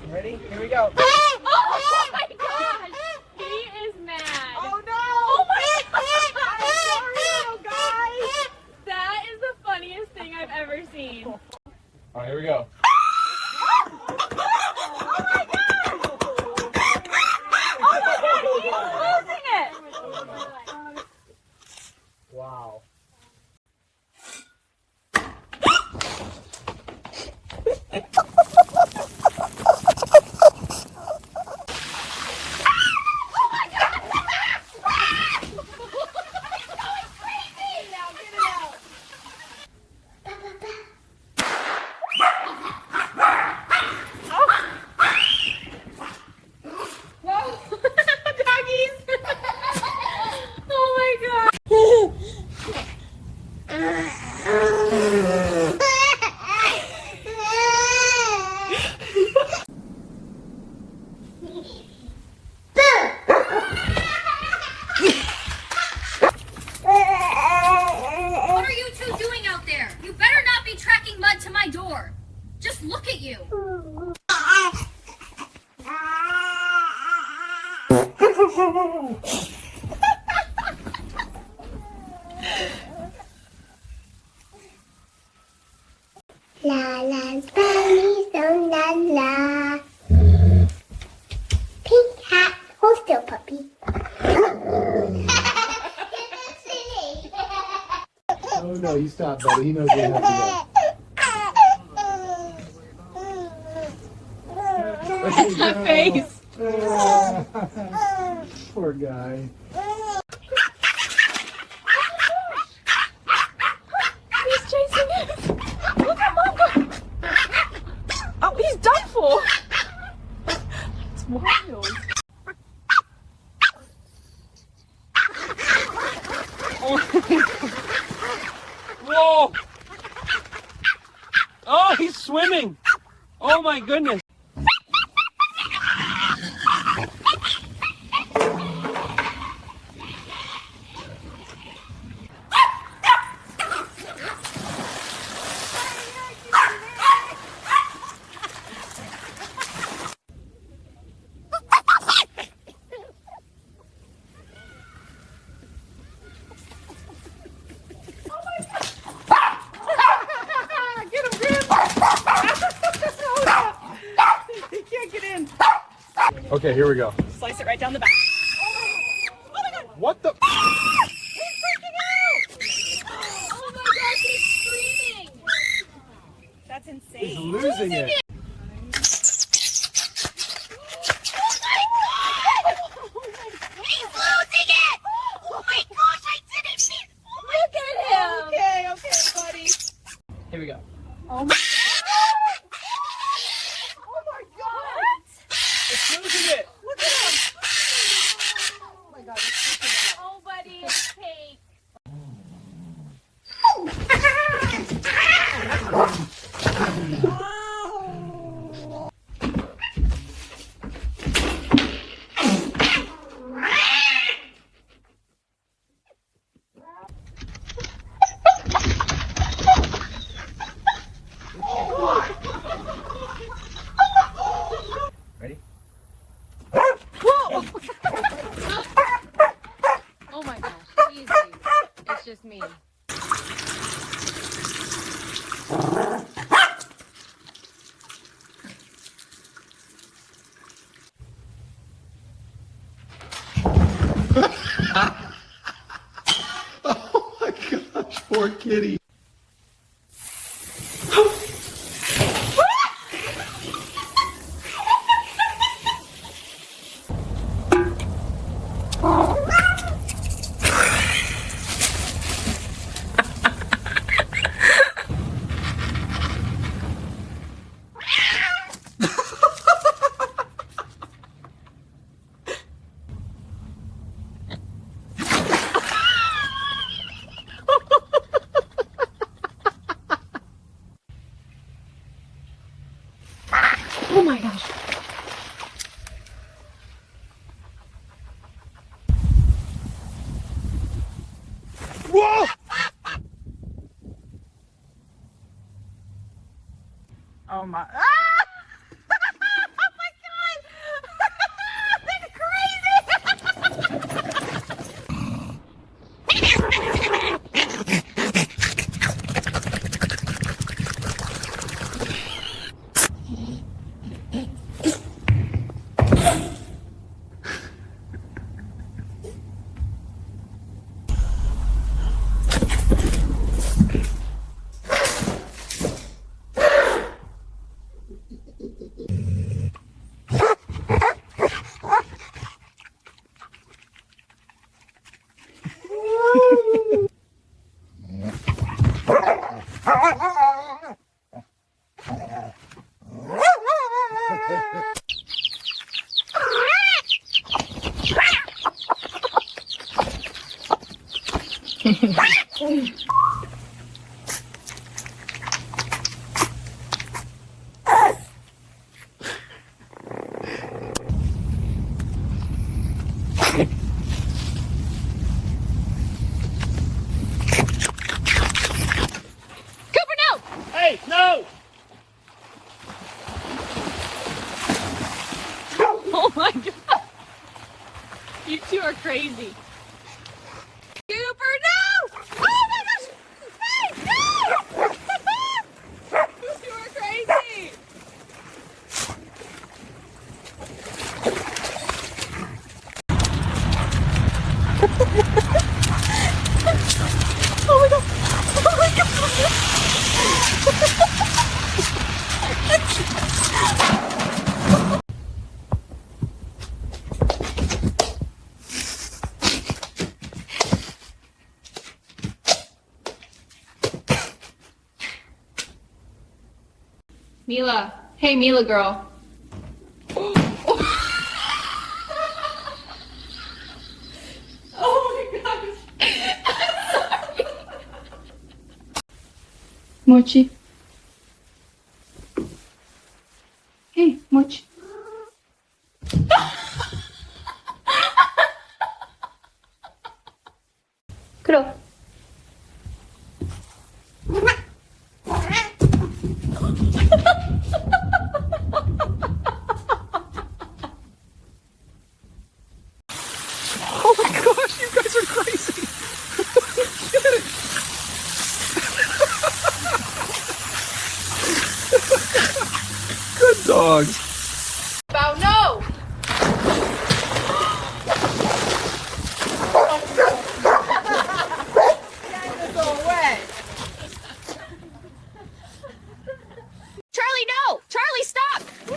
Ready? Here we go. Oh my gosh! He is mad. Oh no! Oh my gosh! I'm sorry, little guy. That is the funniest thing I've ever seen. All right, here we go. Losing it! Wow. What are you two doing out there? You better not be tracking mud to my door. Just look at you. La la, bunny, so la la. Pink hat, hold still, puppy. Oh no, you stop, buddy. He knows where you have to go. That face. Poor guy. He's chasing him. Look at Mom. Oh, he's done for. That's wild. Whoa! Oh, he's swimming! Oh my goodness! He can't get in. Okay, here we go. Slice it right down the back. What the? He's freaking out! Oh my gosh, he's screaming! That's insane. He's losing it. Look at him! Okay, buddy. Here we go. Oh my It's losing it. Look at him! Oh my god, he's freaking out. Oh buddy, it's cake. Ready? Oh my gosh, easy. It's just me. Oh my gosh, poor kitty. Oh my gosh. Whoa! Oh my. Ah! Oh my Cooper, no! Hey, no! Oh my god. You two are crazy. Cooper, no! Oh my gosh! Hey, no! You two are crazy. Oh my god! Oh my god! Mila. Hey, Mila girl. Oh my gosh. I'm sorry. Mochi. Hey, Mochi. 그럼. Oh my gosh, you guys are crazy. Good dogs. Bow, no! Charlie, no! Charlie, stop! No!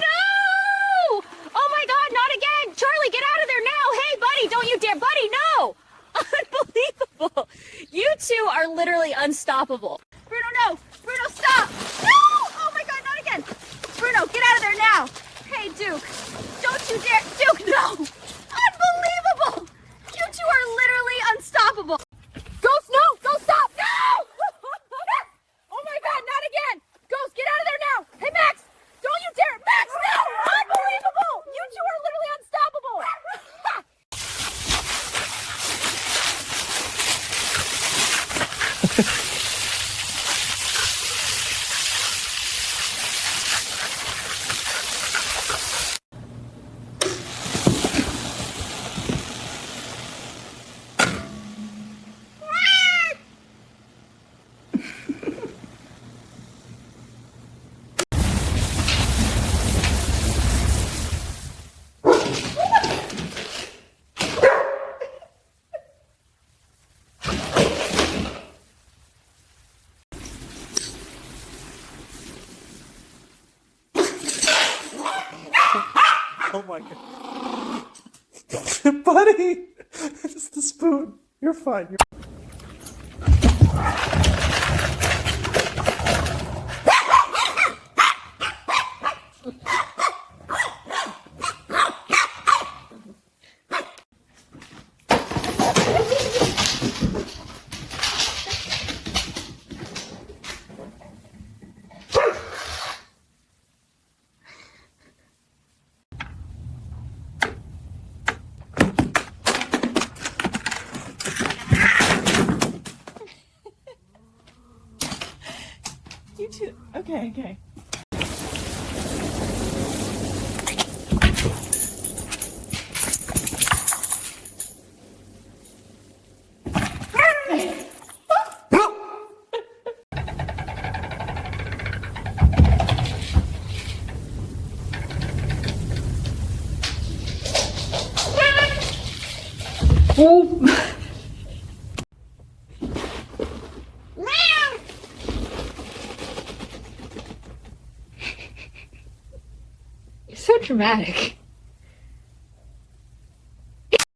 Oh my god, not again! Charlie, get out of there now! Hey, buddy, don't you dare! Buddy, no! Unbelievable! You two are literally unstoppable. Bruno, no! Bruno, stop! No! Oh my god, not again! Bruno, get out of there now! Hey, Duke, don't you dare! Duke, no! Unbelievable! You two are literally unstoppable. Ghost, no! Ghost, stop! No! Oh my god, not again! Ghost, get out of there now! Hey, Max! Don't you dare! Max, no! Unbelievable! You two are literally unstoppable! Oh my god. Buddy! It's the spoon. You're fine. You two. Okay, okay. You're so dramatic.